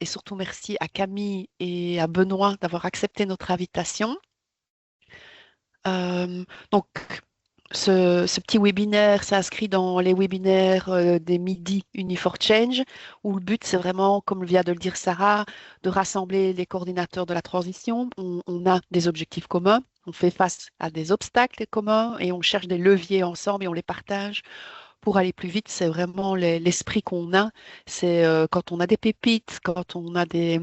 et surtout merci à Camille et à Benoît d'avoir accepté notre invitation. Donc, ce petit webinaire s'inscrit dans les webinaires des Midi Uni4Change, où le but, c'est vraiment, comme vient de le dire Sarah, de rassembler les coordinateurs de la transition. On a des objectifs communs, on fait face à des obstacles communs et on cherche des leviers ensemble et on les partage pour aller plus vite. C'est vraiment l'esprit qu'on a. C'est quand on a des pépites, quand on a des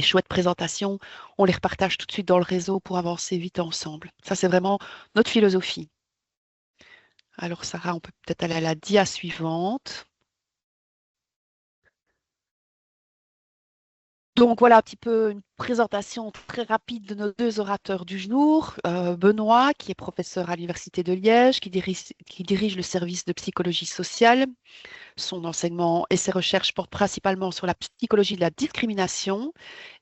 chouettes présentations, on les repartage tout de suite dans le réseau pour avancer vite ensemble. Ça, c'est vraiment notre philosophie. Alors, Sarah, on peut peut-être aller à la dia suivante. Donc, voilà un petit peu une présentation très rapide de nos deux orateurs du jour. Benoît, qui est professeur à l'Université de Liège, qui dirige le service de psychologie sociale. Son enseignement et ses recherches portent principalement sur la psychologie de la discrimination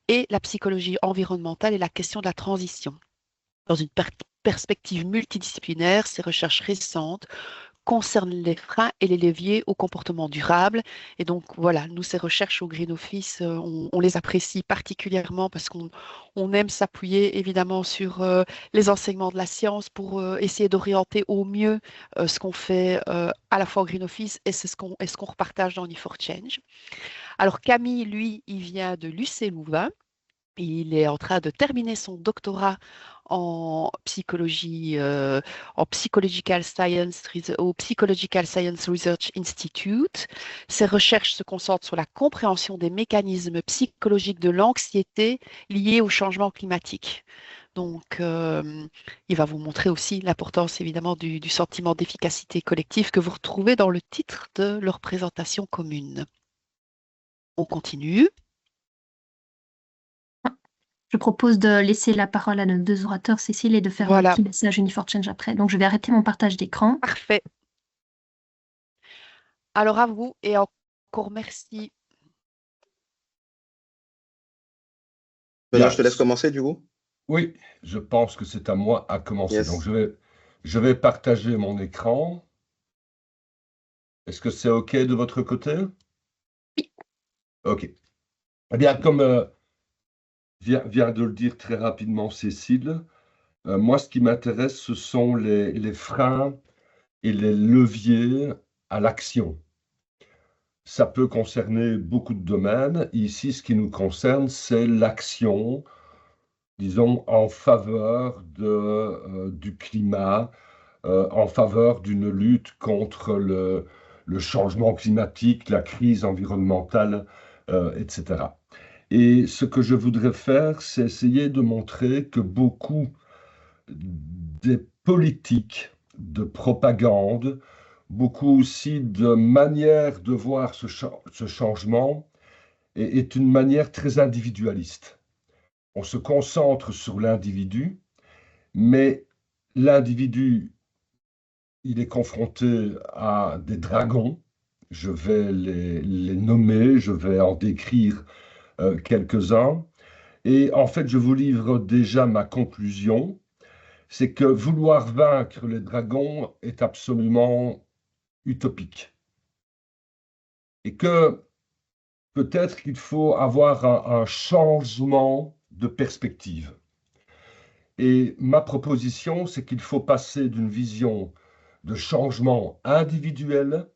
et la psychologie environnementale et la question de la transition. Dans une perspective multidisciplinaire, ces recherches récentes concernent les freins et les leviers au comportement durable. Et donc, voilà, nous, ces recherches au Green Office, on les apprécie particulièrement parce qu'on aime s'appuyer évidemment sur les enseignements de la science pour essayer d'orienter au mieux ce qu'on fait à la fois au Green Office et ce qu'on repartage dans Uni4Change. Alors, Camille, lui, il vient de l'UC Louvain. Il est en train de terminer son doctorat en psychologie, en Psychological Science, au Psychological Science Research Institute. Ses recherches se concentrent sur la compréhension des mécanismes psychologiques de l'anxiété liés au changement climatique. Donc, il va vous montrer aussi l'importance, évidemment, du sentiment d'efficacité collective que vous retrouvez dans le titre de leur présentation commune. On continue. Je propose de laisser la parole à nos deux orateurs, Cécile, et de faire un Voilà, petit message Uni4Change après. Donc, je vais arrêter mon partage d'écran. parfait. Alors à vous et encore merci. Benoît, Bien. je te laisse commencer du coup. Oui, je pense que c'est à moi à commencer. Donc, Yes. je vais partager mon écran. Est-ce que c'est OK de votre côté? Oui. OK. Eh bien, comme vient de le dire très rapidement Cécile, moi, ce qui m'intéresse, ce sont les freins et les leviers à l'action. Ça peut concerner beaucoup de domaines. Ici, ce qui nous concerne, c'est l'action, disons, en faveur du climat, en faveur d'une lutte contre le changement climatique, la crise environnementale, etc. Et ce que je voudrais faire, c'est essayer de montrer que beaucoup des politiques de propagande, beaucoup aussi de manières de voir ce changement est une manière très individualiste. On se concentre sur l'individu, mais l'individu, il est confronté à des dragons. Je vais les nommer, je vais en décrire quelques-uns. Et en fait, je vous livre déjà ma conclusion, c'est que vouloir vaincre les dragons est absolument utopique. Et que peut-être qu'il faut avoir un changement de perspective. Et ma proposition, c'est qu'il faut passer d'une vision de changement individuel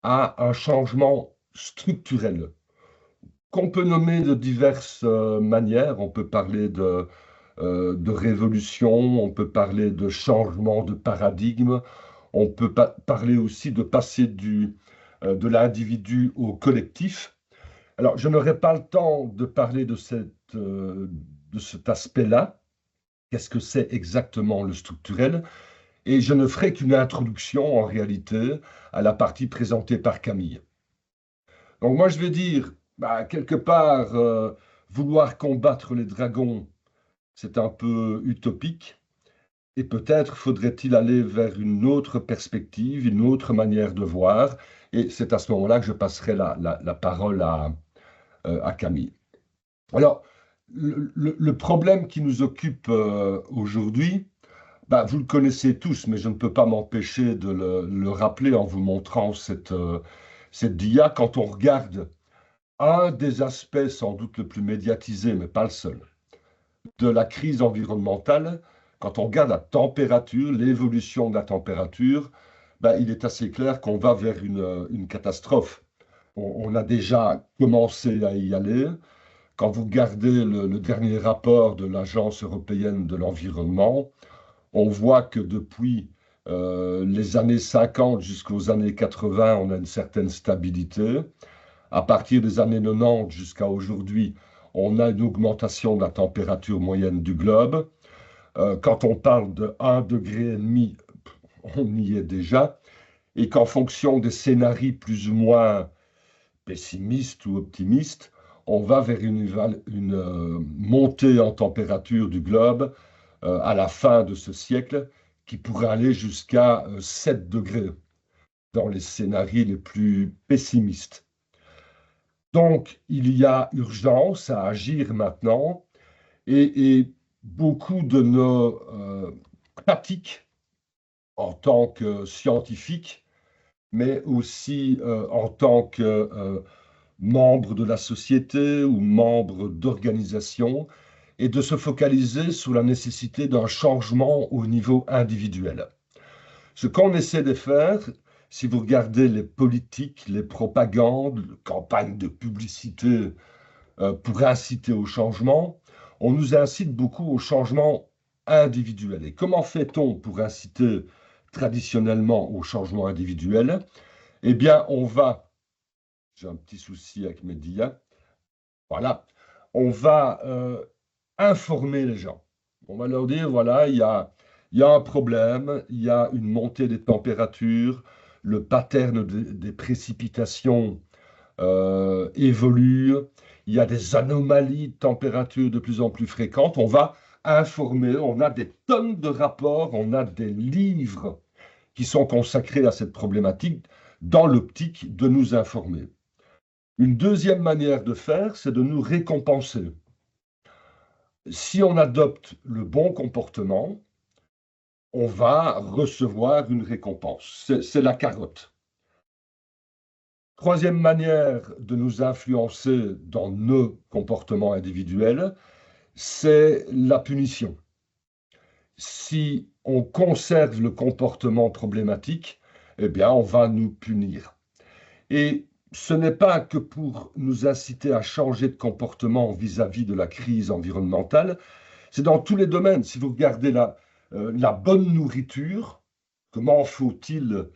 à un changement structurel, qu'on peut nommer de diverses manières. On peut parler de révolution, on peut parler de changement de paradigme, on peut parler aussi de passer de l'individu au collectif. Alors, je n'aurai pas le temps de parler de cet aspect-là. Qu'est-ce que c'est exactement le structurel? Et je ne ferai qu'une introduction, en réalité, à la partie présentée par Camille. Donc moi, je vais dire, quelque part, vouloir combattre les dragons, c'est un peu utopique. Et peut-être faudrait-il aller vers une autre perspective, une autre manière de voir. Et c'est à ce moment-là que je passerai la parole à Camille. Alors, le problème qui nous occupe aujourd'hui, vous le connaissez tous, mais je ne peux pas m'empêcher de le rappeler en vous montrant cette dia. Quand on regarde un des aspects sans doute le plus médiatisé, mais pas le seul, de la crise environnementale, quand on regarde la température, l'évolution de la température, ben, il est assez clair qu'on va vers une catastrophe. On a déjà commencé à y aller. Quand vous regardez le dernier rapport de l'Agence européenne de l'environnement, on voit que depuis les années 50 jusqu'aux années 80, on a une certaine stabilité. À partir des années 90 jusqu'à aujourd'hui, on a une augmentation de la température moyenne du globe. Quand on parle de 1,5 degré, on y est déjà. Et qu'en fonction des scénarios plus ou moins pessimistes ou optimistes, on va vers une montée en température du globe à la fin de ce siècle qui pourrait aller jusqu'à 7 degrés dans les scénarios les plus pessimistes. Donc, il y a urgence à agir maintenant et beaucoup de nos pratiques en tant que scientifiques, mais aussi en tant que membres de la société ou membres d'organisations, et de se focaliser sur la nécessité d'un changement au niveau individuel. Ce qu'on essaie de faire, si vous regardez les politiques, les propagandes, les campagnes de publicité pour inciter au changement, on nous incite beaucoup au changement individuel. Et comment fait-on pour inciter traditionnellement au changement individuel? Eh bien, j'ai un petit souci avec mes dias, voilà, on va informer les gens. On va leur dire, voilà, il y a un problème, il y a une montée des températures, le pattern des précipitations évolue, il y a des anomalies de température de plus en plus fréquentes. On va informer, on a des tonnes de rapports, on a des livres qui sont consacrés à cette problématique dans l'optique de nous informer. Une deuxième manière de faire, c'est de nous récompenser. Si on adopte le bon comportement, on va recevoir une récompense. C'est la carotte. Troisième manière de nous influencer dans nos comportements individuels, c'est la punition. Si on conserve le comportement problématique, eh bien, on va nous punir. Et ce n'est pas que pour nous inciter à changer de comportement vis-à-vis de la crise environnementale, c'est dans tous les domaines. Si vous regardez la bonne nourriture, comment faut-il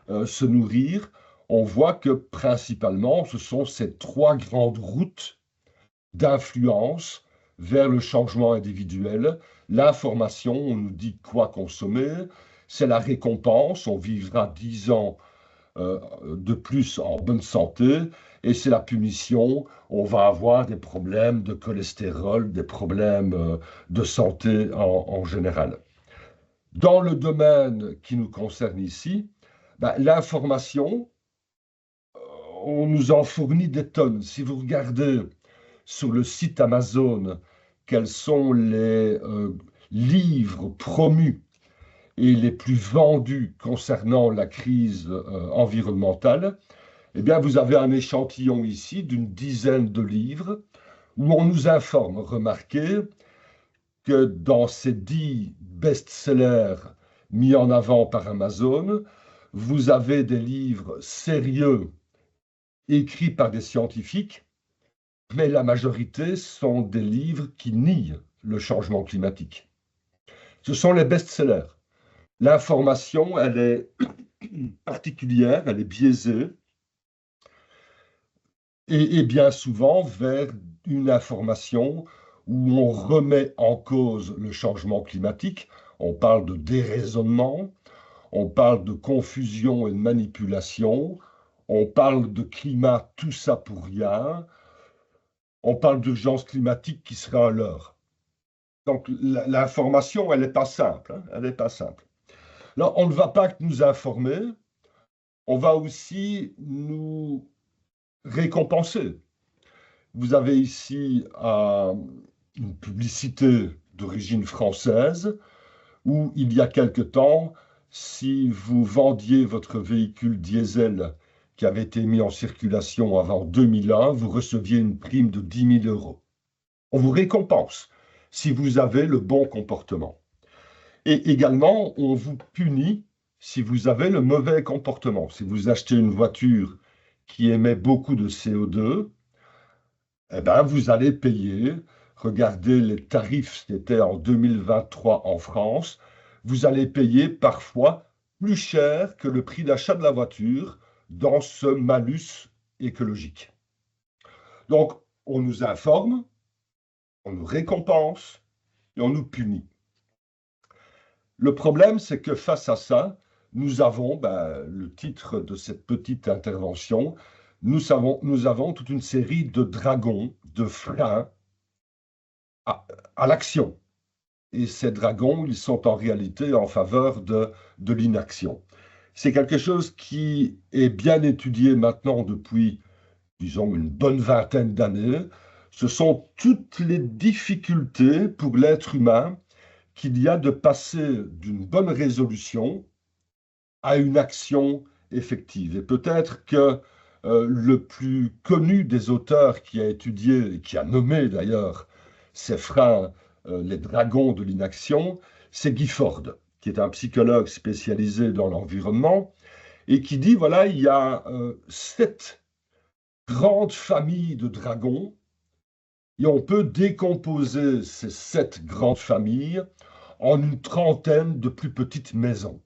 se nourrir, on voit que principalement, ce sont ces trois grandes routes d'influence vers le changement individuel. L'information, on nous dit quoi consommer, c'est la récompense, on vivra 10 ans de plus en bonne santé, et c'est la punition, on va avoir des problèmes de cholestérol, des problèmes de santé en général. Dans le domaine qui nous concerne ici, l'information, on nous en fournit des tonnes. Si vous regardez sur le site Amazon quels sont les livres promus et les plus vendus concernant la crise environnementale, eh bien, vous avez un échantillon ici d'une dizaine de livres où on nous informe. Remarquez que dans ces 10 best-sellers mis en avant par Amazon, vous avez des livres sérieux écrits par des scientifiques, mais la majorité sont des livres qui nient le changement climatique. Ce sont les best-sellers. L'information, elle est particulière, elle est biaisée, et bien souvent vers une information où on remet en cause le changement climatique. On parle de déraisonnement, on parle de confusion et de manipulation, on parle de climat, tout ça pour rien, on parle d'urgence climatique qui sera à l'heure. Donc l'information, elle n'est pas simple, hein, elle n'est pas simple. Là, on ne va pas que nous informer, on va aussi nous récompenser. Vous avez ici une publicité d'origine française où il y a quelque temps, si vous vendiez votre véhicule diesel qui avait été mis en circulation avant 2001, vous receviez une prime de 10 000 euros. On vous récompense si vous avez le bon comportement. Et également, on vous punit si vous avez le mauvais comportement. Si vous achetez une voiture qui émet beaucoup de CO2, eh ben, vous allez payer. Regardez les tarifs, c'était en 2023 en France. Vous allez payer parfois plus cher que le prix d'achat de la voiture dans ce malus écologique. Donc, on nous informe, on nous récompense et on nous punit. Le problème, c'est que face à ça, nous avons, le titre de cette petite intervention, nous avons toute une série de dragons, de freins à l'action. Et ces dragons, ils sont en réalité en faveur de l'inaction. C'est quelque chose qui est bien étudié maintenant depuis, disons, une bonne vingtaine d'années. Ce sont toutes les difficultés pour l'être humain qu'il y a de passer d'une bonne résolution à une action effective. Et peut-être que le plus connu des auteurs qui a étudié, et qui a nommé d'ailleurs ces freins, les dragons de l'inaction, c'est Guy Ford, qui est un psychologue spécialisé dans l'environnement, et qui dit, voilà, il y a 7 grandes familles de dragons, et on peut décomposer ces 7 grandes familles en une trentaine de plus petites maisons.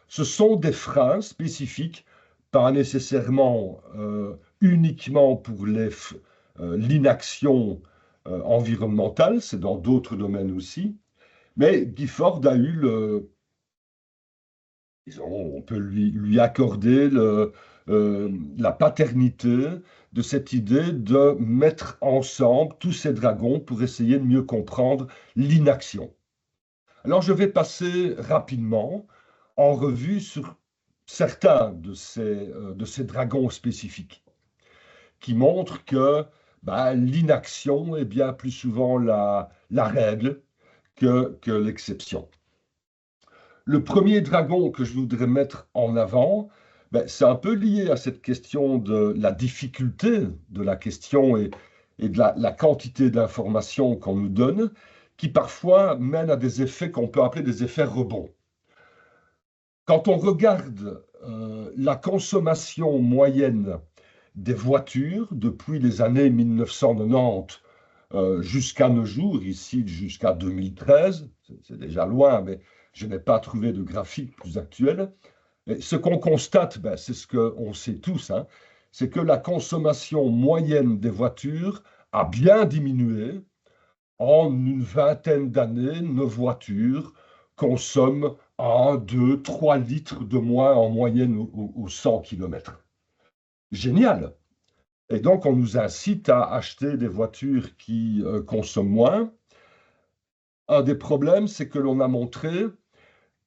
Ce sont des freins spécifiques, pas nécessairement uniquement pour l'inaction environnementale, c'est dans d'autres domaines aussi, mais Guy Ford a eu on peut lui accorder la paternité de cette idée de mettre ensemble tous ces dragons pour essayer de mieux comprendre l'inaction. Alors je vais passer rapidement en revue sur certains de ces dragons spécifiques qui montrent que l'inaction est bien plus souvent la règle que l'exception. Le premier dragon que je voudrais mettre en avant, c'est un peu lié à cette question de la difficulté de la question et de la quantité d'informations qu'on nous donne, qui parfois mène à des effets qu'on peut appeler des effets rebonds. Quand on regarde la consommation moyenne des voitures depuis les années 1990 jusqu'à nos jours, ici jusqu'à 2013, c'est déjà loin, mais je n'ai pas trouvé de graphique plus actuel. Et ce qu'on constate, c'est ce qu'on sait tous, c'est que la consommation moyenne des voitures a bien diminué. En une vingtaine d'années, nos voitures consomment 1, 2, 3 litres de moins en moyenne aux 100 km. Génial! Et donc, on nous incite à acheter des voitures qui consomment moins. Un des problèmes, c'est que l'on a montré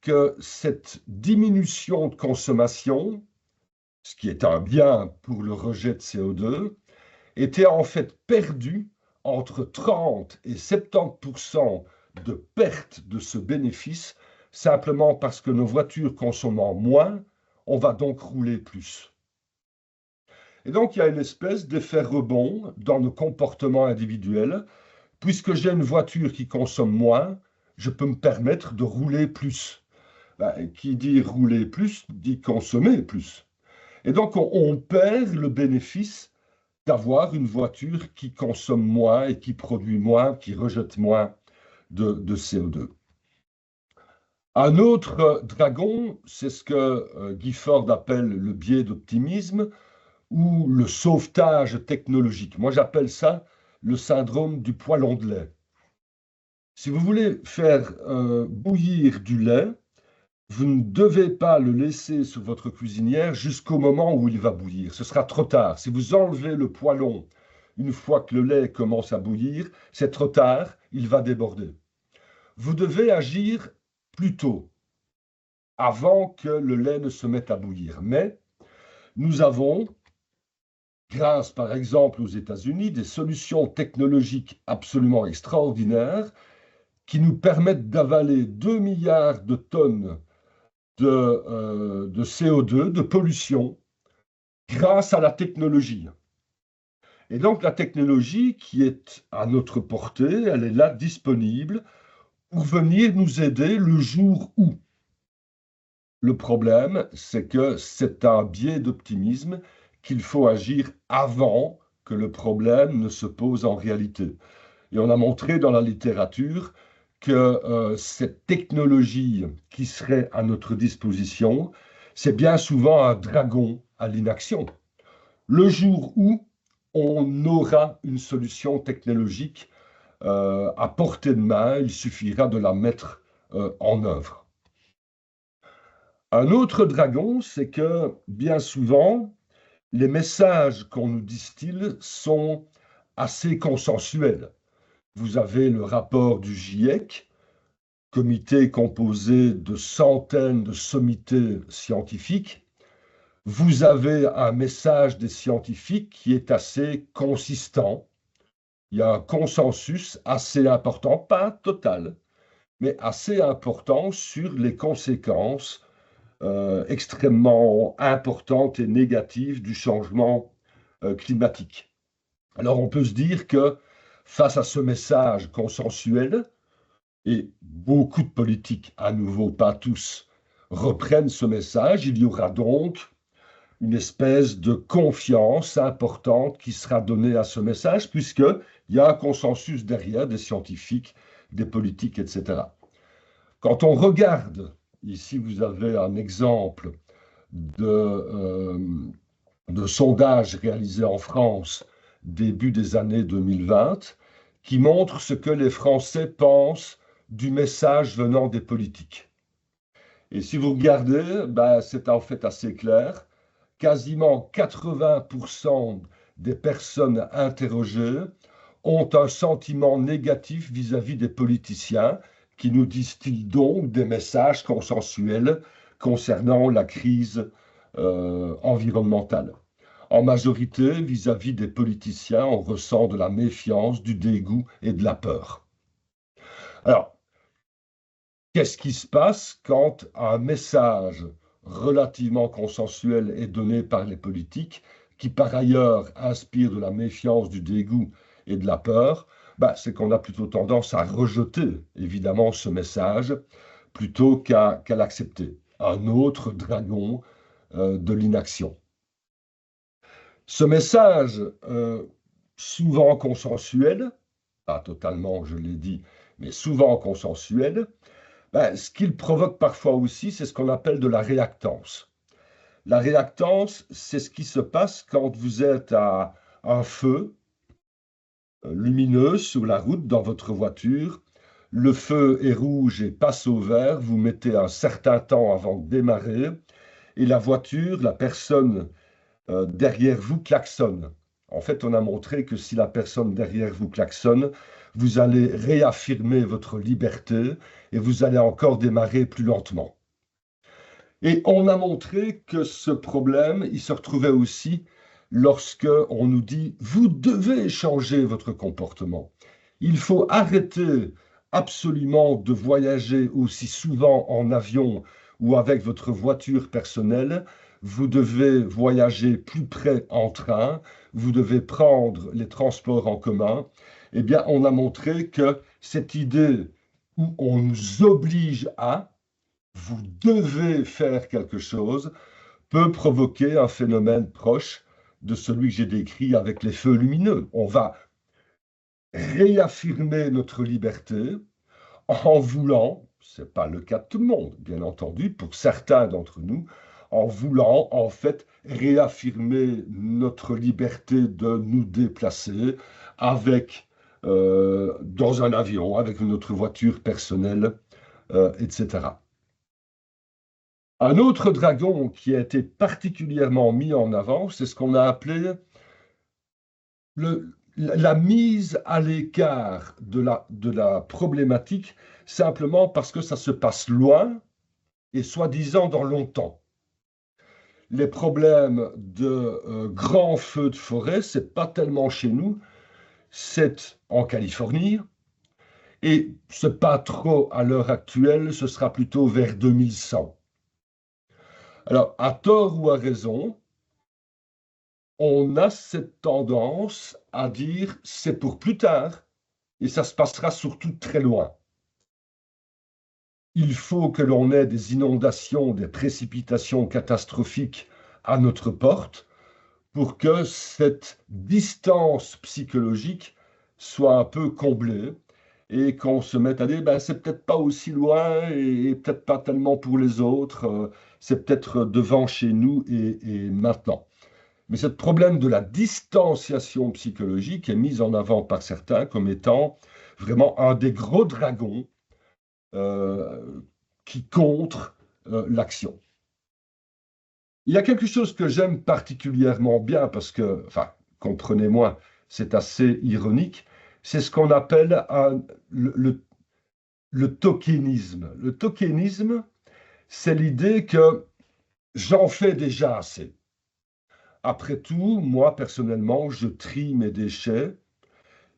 que cette diminution de consommation, ce qui est un bien pour le rejet de CO2, était en fait perdue entre 30 et 70% de perte de ce bénéfice, simplement parce que nos voitures consommant moins, on va donc rouler plus. Et donc, il y a une espèce d'effet rebond dans nos comportements individuels. Puisque j'ai une voiture qui consomme moins, je peux me permettre de rouler plus. Qui dit rouler plus, dit consommer plus. Et donc, on perd le bénéfice d'avoir une voiture qui consomme moins et qui produit moins, qui rejette moins de CO2. Un autre dragon, c'est ce que Guy Ford appelle le biais d'optimisme ou le sauvetage technologique. Moi, j'appelle ça le syndrome du poêlon de lait. Si vous voulez faire bouillir du lait, vous ne devez pas le laisser sur votre cuisinière jusqu'au moment où il va bouillir. Ce sera trop tard. Si vous enlevez le poêlon une fois que le lait commence à bouillir, c'est trop tard, il va déborder. Vous devez agir plus tôt, avant que le lait ne se mette à bouillir. Mais nous avons, grâce par exemple aux États-Unis, des solutions technologiques absolument extraordinaires qui nous permettent d'avaler 2 milliards de tonnes de CO2, de pollution, grâce à la technologie. Et donc la technologie qui est à notre portée, elle est là disponible pour venir nous aider le jour où. Le problème, c'est que c'est un biais d'optimisme qu'il faut agir avant que le problème ne se pose en réalité. Et on a montré dans la littérature que cette technologie qui serait à notre disposition, c'est bien souvent un dragon à l'inaction. Le jour où on aura une solution technologique à portée de main, il suffira de la mettre en œuvre. Un autre dragon, c'est que bien souvent, les messages qu'on nous distille sont assez consensuels. Vous avez le rapport du GIEC, comité composé de centaines de sommités scientifiques. Vous avez un message des scientifiques qui est assez consistant. Il y a un consensus assez important, pas total, mais assez important sur les conséquences extrêmement importantes et négatives du changement climatique. Alors on peut se dire que face à ce message consensuel, et beaucoup de politiques, à nouveau pas tous, reprennent ce message, il y aura donc une espèce de confiance importante qui sera donnée à ce message, puisqu'il y a un consensus derrière des scientifiques, des politiques, etc. Quand on regarde, ici vous avez un exemple de sondage réalisé en France début des années 2020, qui montre ce que les Français pensent du message venant des politiques. Et si vous regardez, c'est en fait assez clair. Quasiment 80% des personnes interrogées ont un sentiment négatif vis-à-vis des politiciens qui nous disent-ils donc des messages consensuels concernant la crise environnementale. En majorité, vis-à-vis des politiciens, on ressent de la méfiance, du dégoût et de la peur. Alors, qu'est-ce qui se passe quand un message relativement consensuel est donné par les politiques, qui par ailleurs inspire de la méfiance, du dégoût et de la peur? C'est qu'on a plutôt tendance à rejeter, évidemment, ce message plutôt qu'à l'accepter. Un autre dragon de l'inaction. Ce message, souvent consensuel, pas totalement, je l'ai dit, mais souvent consensuel, ce qu'il provoque parfois aussi, c'est ce qu'on appelle de la réactance. La réactance, c'est ce qui se passe quand vous êtes à un feu lumineux sur la route dans votre voiture. Le feu est rouge et passe au vert. Vous mettez un certain temps avant de démarrer et la voiture, la personne derrière vous klaxonne. En fait, on a montré que si la personne derrière vous klaxonne, vous allez réaffirmer votre liberté et vous allez encore démarrer plus lentement. Et on a montré que ce problème, il se retrouvait aussi lorsque on nous dit « vous devez changer votre comportement ». Il faut arrêter absolument de voyager aussi souvent en avion ou avec votre voiture personnelle. Vous devez voyager plus près en train, vous devez prendre les transports en commun. Eh bien, on a montré que cette idée où on nous oblige à, vous devez faire quelque chose, peut provoquer un phénomène proche de celui que j'ai décrit avec les feux lumineux. On va réaffirmer notre liberté en voulant, ce n'est pas le cas de tout le monde, bien entendu, pour certains d'entre nous, en voulant en fait réaffirmer notre liberté de nous déplacer avec, dans un avion, avec notre voiture personnelle, etc. Un autre dragon qui a été particulièrement mis en avant, c'est ce qu'on a appelé la mise à l'écart de la problématique, simplement parce que ça se passe loin et soi-disant dans longtemps. Les problèmes de grands feux de forêt, c'est pas tellement chez nous, c'est en Californie, et c'est pas trop à l'heure actuelle, ce sera plutôt vers 2100. Alors, à tort ou à raison, on a cette tendance à dire c'est pour plus tard et ça se passera surtout très loin. Il faut que l'on ait des inondations, des précipitations catastrophiques à notre porte pour que cette distance psychologique soit un peu comblée et qu'on se mette à dire ben, c'est peut-être pas aussi loin et peut-être pas tellement pour les autres, c'est peut-être devant chez nous et maintenant. Mais ce problème de la distanciation psychologique est mis en avant par certains comme étant vraiment un des gros dragons qui contre l'action. Il y a quelque chose que j'aime particulièrement bien parce que, enfin, comprenez-moi, c'est assez ironique, c'est ce qu'on appelle le tokenisme. Le tokenisme, c'est l'idée que j'en fais déjà assez. Après tout, moi, personnellement, je trie mes déchets.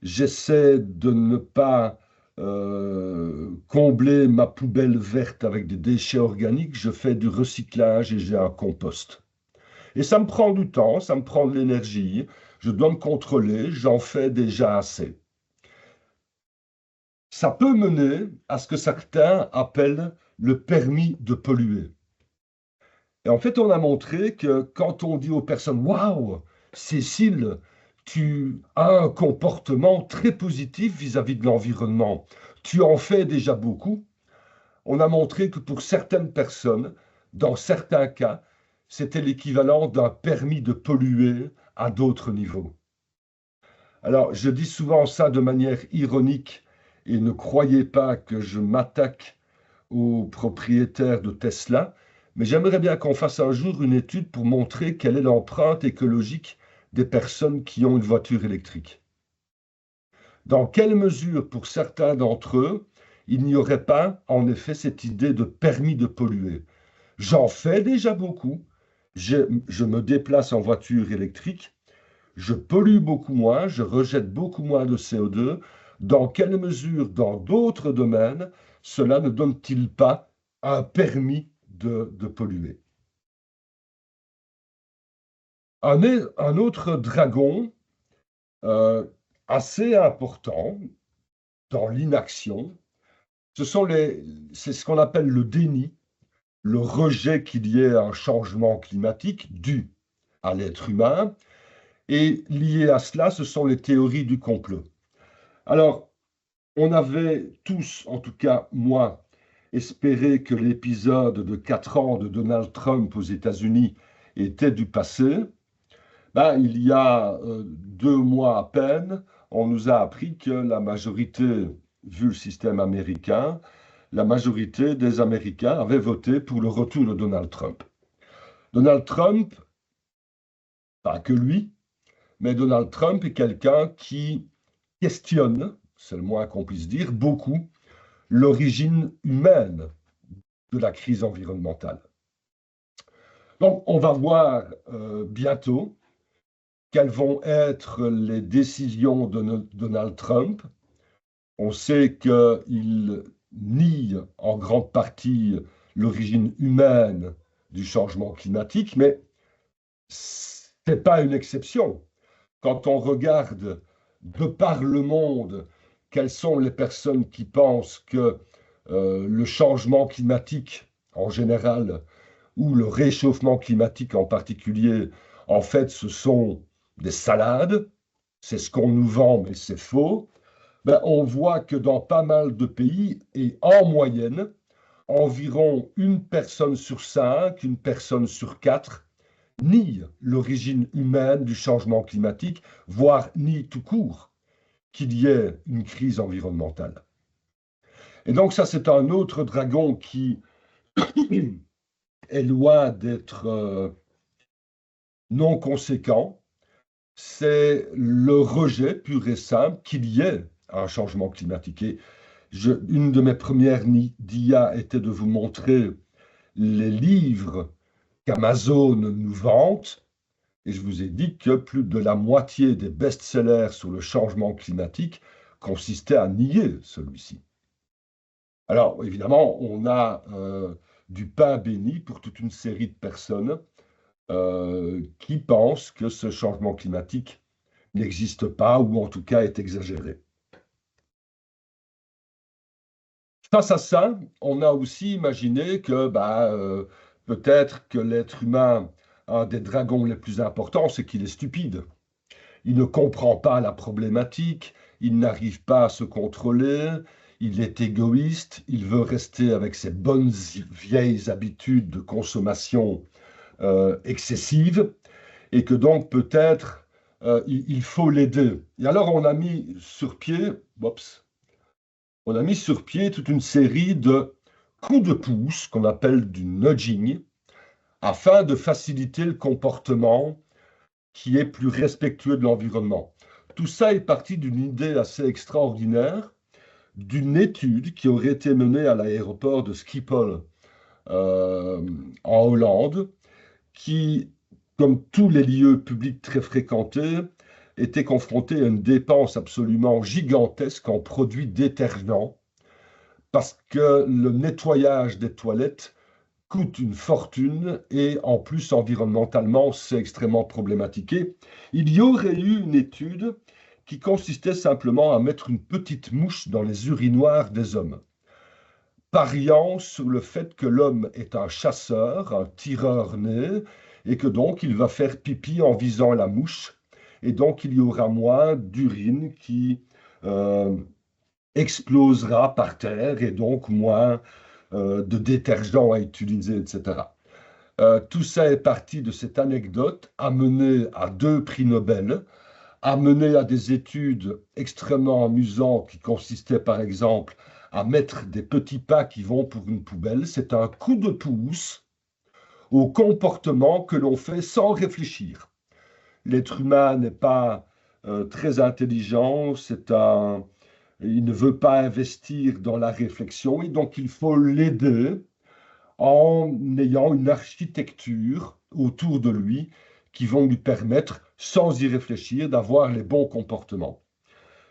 J'essaie de ne pas combler ma poubelle verte avec des déchets organiques. Je fais du recyclage et j'ai un compost. Et ça me prend du temps, ça me prend de l'énergie. Je dois me contrôler, j'en fais déjà assez. Ça peut mener à ce que certains appellent le permis de polluer. Et en fait, on a montré que quand on dit aux personnes « Waouh, Cécile, tu as un comportement très positif vis-à-vis de l'environnement, tu en fais déjà beaucoup », on a montré que pour certaines personnes, dans certains cas, c'était l'équivalent d'un permis de polluer à d'autres niveaux. Alors, je dis souvent ça de manière ironique et ne croyez pas que je m'attaque aux propriétaires de Tesla, mais j'aimerais bien qu'on fasse un jour une étude pour montrer quelle est l'empreinte écologique des personnes qui ont une voiture électrique. Dans quelle mesure, pour certains d'entre eux, il n'y aurait pas, en effet, cette idée de permis de polluer. J'en fais déjà beaucoup, je me déplace en voiture électrique, je pollue beaucoup moins, je rejette beaucoup moins de CO2. Dans quelle mesure, dans d'autres domaines, cela ne donne-t-il pas un permis de polluer? Un autre dragon assez important dans l'inaction, c'est ce qu'on appelle le déni, le rejet qu'il y ait un changement climatique dû à l'être humain. Et lié à cela, ce sont les théories du complot. Alors, on avait tous, en tout cas moi, espéré que l'épisode de 4 ans de Donald Trump aux États-Unis était du passé. Ben, il y a 2 mois à peine, on nous a appris que la majorité, vu le système américain, la majorité des Américains avaient voté pour le retour de Donald Trump. Donald Trump, pas que lui, mais Donald Trump est quelqu'un qui questionne, c'est le moins qu'on puisse dire, beaucoup l'origine humaine de la crise environnementale. Donc, on va voir bientôt quelles vont être les décisions de Donald Trump. On sait qu'il nie en grande partie l'origine humaine du changement climatique, mais ce n'est pas une exception. Quand on regarde de par le monde quelles sont les personnes qui pensent que le changement climatique en général ou le réchauffement climatique en particulier, en fait, ce sont des salades, c'est ce qu'on nous vend, mais c'est faux, ben, on voit que dans pas mal de pays, et en moyenne, environ 1 personne sur 5, 1 personne sur 4, nie l'origine humaine du changement climatique, voire nie tout court qu'il y ait une crise environnementale. Et donc ça, c'est un autre dragon qui est loin d'être non conséquent. C'est le rejet pur et simple qu'il y ait un changement climatique. Et une de mes premières d'IA était de vous montrer les livres qu'Amazon nous vante. Et je vous ai dit que plus de la moitié des best-sellers sur le changement climatique consistaient à nier celui-ci. Alors, évidemment, on a du pain béni pour toute une série de personnes qui pensent que ce changement climatique n'existe pas ou en tout cas est exagéré. Face à ça, on a aussi imaginé que peut-être que l'être humain, un des dragons les plus importants, c'est qu'il est stupide. Il ne comprend pas la problématique, il n'arrive pas à se contrôler, il est égoïste, il veut rester avec ses bonnes vieilles habitudes de consommation excessive, et que donc peut-être il faut l'aider. Et alors on a mis sur pied, toute une série de coups de pouce qu'on appelle du nudging, afin de faciliter le comportement qui est plus respectueux de l'environnement. Tout ça est parti d'une idée assez extraordinaire, d'une étude qui aurait été menée à l'aéroport de Schiphol en Hollande, qui, comme tous les lieux publics très fréquentés, était confronté à une dépense absolument gigantesque en produits détergents, parce que le nettoyage des toilettes coûte une fortune et en plus environnementalement c'est extrêmement problématique. Il y aurait eu une étude qui consistait simplement à mettre une petite mouche dans les urinoirs des hommes, pariant sur le fait que l'homme est un chasseur, un tireur né, et que donc il va faire pipi en visant la mouche, et donc il y aura moins d'urine qui explosera par terre, et donc moins de détergents à utiliser, etc. Tout ça est parti de cette anecdote, amenée à 2 prix Nobel, amenée à des études extrêmement amusantes qui consistaient par exemple à mettre des petits pas qui vont pour une poubelle. C'est un coup de pouce au comportement que l'on fait sans réfléchir. L'être humain n'est pas très intelligent, il ne veut pas investir dans la réflexion et donc il faut l'aider en ayant une architecture autour de lui qui vont lui permettre, sans y réfléchir, d'avoir les bons comportements.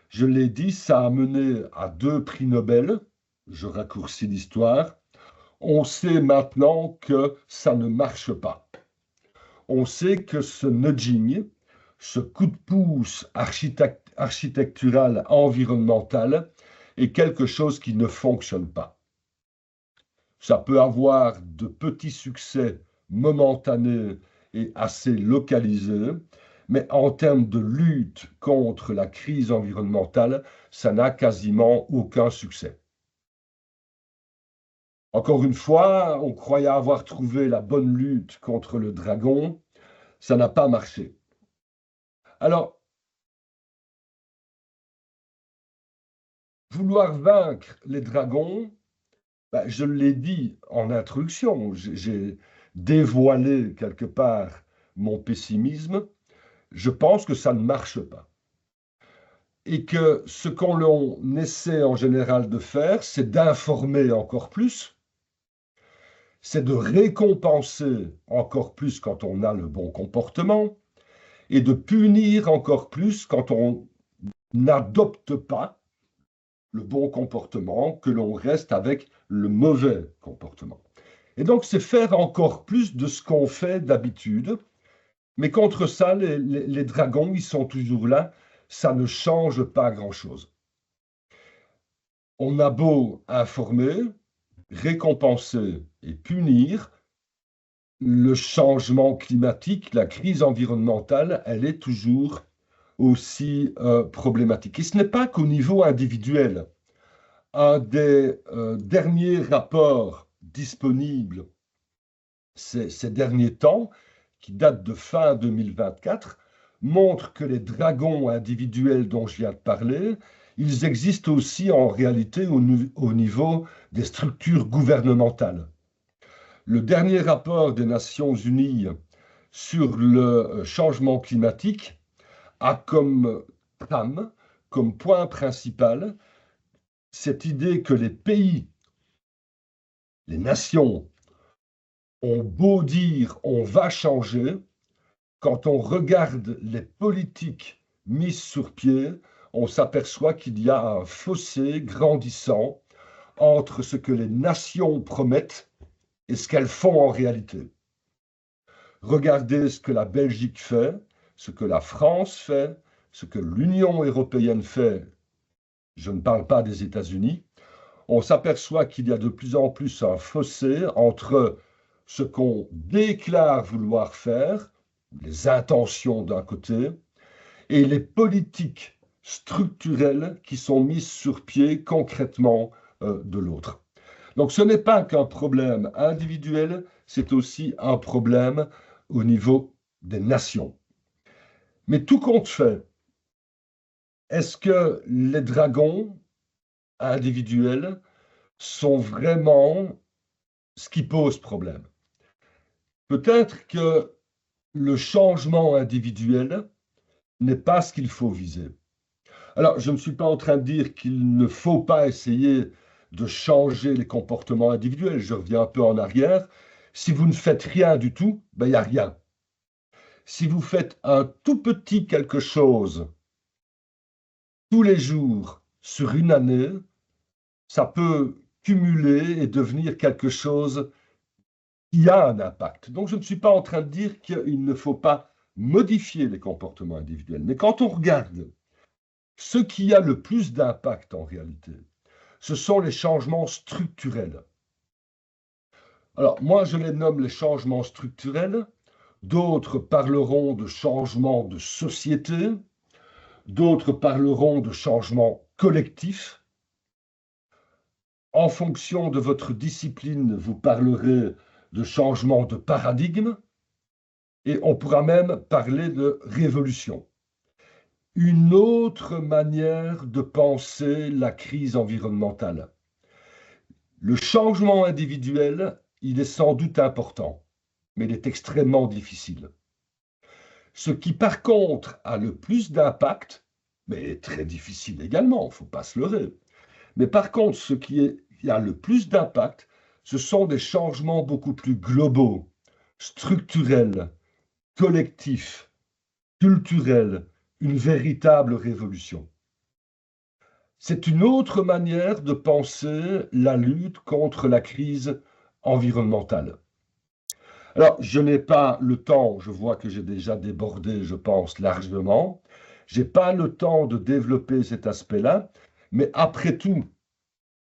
Je l'ai dit, ça a mené à 2 prix Nobel. Je raccourcis l'histoire. On sait maintenant que ça ne marche pas. On sait que ce nudging, ce coup de pouce architectural, environnemental, est quelque chose qui ne fonctionne pas. Ça peut avoir de petits succès momentanés et assez localisés, mais en termes de lutte contre la crise environnementale, ça n'a quasiment aucun succès. Encore une fois, on croyait avoir trouvé la bonne lutte contre le dragon, ça n'a pas marché. Alors, vouloir vaincre les dragons, je l'ai dit en introduction, j'ai dévoilé quelque part mon pessimisme. Je pense que ça ne marche pas. Et que ce qu'on essaie en général de faire, c'est d'informer encore plus, c'est de récompenser encore plus quand on a le bon comportement, et de punir encore plus quand on n'adopte pas le bon comportement, que l'on reste avec le mauvais comportement. Et donc, c'est faire encore plus de ce qu'on fait d'habitude. Mais contre ça, les dragons, ils sont toujours là. Ça ne change pas grand-chose. On a beau informer, récompenser et punir, le changement climatique, la crise environnementale, elle est toujours aussi problématique. Et ce n'est pas qu'au niveau individuel. Un des derniers rapports disponibles ces derniers temps, qui date de fin 2024, montre que les dragons individuels dont je viens de parler, ils existent aussi en réalité au niveau des structures gouvernementales. Le dernier rapport des Nations Unies sur le changement climatique a comme trame, comme point principal, cette idée que les pays, les nations, ont beau dire on va changer, quand on regarde les politiques mises sur pied, on s'aperçoit qu'il y a un fossé grandissant entre ce que les nations promettent et ce qu'elles font en réalité. Regardez ce que la Belgique fait, ce que la France fait, ce que l'Union européenne fait. Je ne parle pas des États-Unis. On s'aperçoit qu'il y a de plus en plus un fossé entre ce qu'on déclare vouloir faire, les intentions d'un côté, et les politiques structurelles qui sont mises sur pied concrètement de l'autre. Donc ce n'est pas qu'un problème individuel, c'est aussi un problème au niveau des nations. Mais tout compte fait, est-ce que les dragons individuels sont vraiment ce qui pose problème? Peut-être que le changement individuel n'est pas ce qu'il faut viser. Alors, je ne suis pas en train de dire qu'il ne faut pas essayer de changer les comportements individuels. Je reviens un peu en arrière. Si vous ne faites rien du tout, ben, il n'y a rien. Si vous faites un tout petit quelque chose tous les jours sur une année, ça peut cumuler et devenir quelque chose qui a un impact. Donc, je ne suis pas en train de dire qu'il ne faut pas modifier les comportements individuels. Mais quand on regarde ce qui a le plus d'impact en réalité, ce sont les changements structurels. Alors, moi, je les nomme les changements structurels. D'autres parleront de changements de société. D'autres parleront de changements collectifs. En fonction de votre discipline, vous parlerez de changements de paradigme. Et on pourra même parler de révolution. Une autre manière de penser la crise environnementale. Le changement individuel, il est sans doute important, mais il est extrêmement difficile. Ce qui, par contre, a le plus d'impact, mais est très difficile également, il ne faut pas se leurrer, mais par contre, ce qui a le plus d'impact, ce sont des changements beaucoup plus globaux, structurels, collectifs, culturels, une véritable révolution. C'est une autre manière de penser la lutte contre la crise environnementale. Alors, je n'ai pas le temps, je vois que j'ai déjà débordé, je pense, largement. Je n'ai pas le temps de développer cet aspect-là, mais après tout,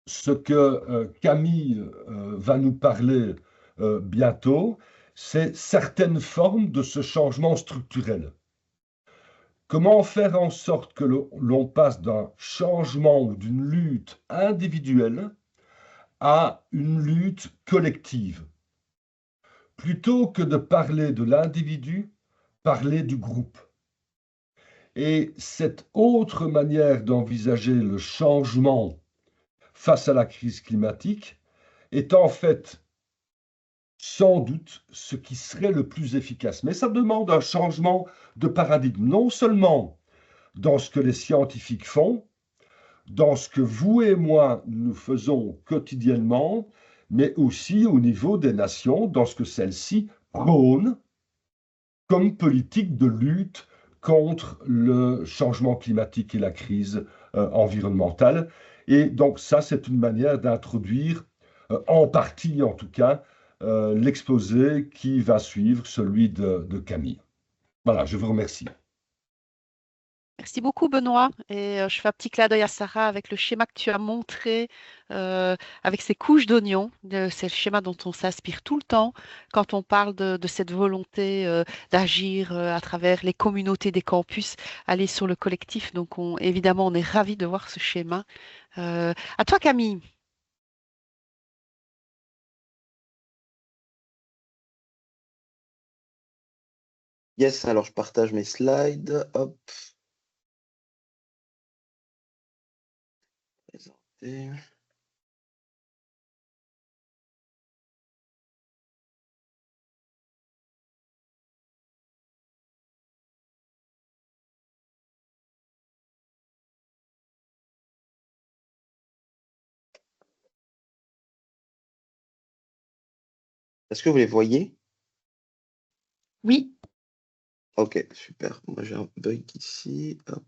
ce que Camille va nous parler bientôt, c'est certaines formes de ce changement structurel. Comment faire en sorte que l'on passe d'un changement ou d'une lutte individuelle à une lutte collective? Plutôt que de parler de l'individu, parler du groupe. Et cette autre manière d'envisager le changement face à la crise climatique est en fait sans doute ce qui serait le plus efficace. Mais ça demande un changement de paradigme, non seulement dans ce que les scientifiques font, dans ce que vous et moi nous faisons quotidiennement, mais aussi au niveau des nations, dans ce que celles-ci prônent comme politique de lutte contre le changement climatique et la crise environnementale. Et donc ça, c'est une manière d'introduire, en partie en tout cas, l'exposé qui va suivre, celui de Camille. Voilà, je vous remercie. Merci beaucoup, Benoît. Et je fais un petit clin d'œil à Sarah avec le schéma que tu as montré, avec ces couches d'oignons. C'est le schéma dont on s'inspire tout le temps quand on parle de cette volonté d'agir à travers les communautés des campus, aller sur le collectif. Donc, évidemment, on est ravis de voir ce schéma. À toi, Camille. Yes, alors je partage mes slides. Hop. Présenter. Est-ce que vous les voyez? Oui, Ok, super. Moi j'ai un bug ici. Hop.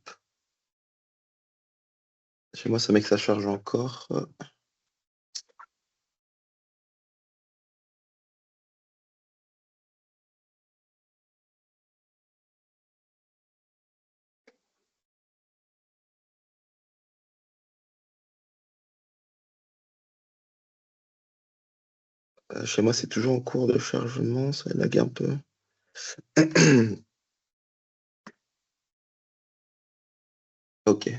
Chez moi, ça met que ça charge encore. Chez moi, c'est toujours en cours de chargement, ça lag un peu. Ok.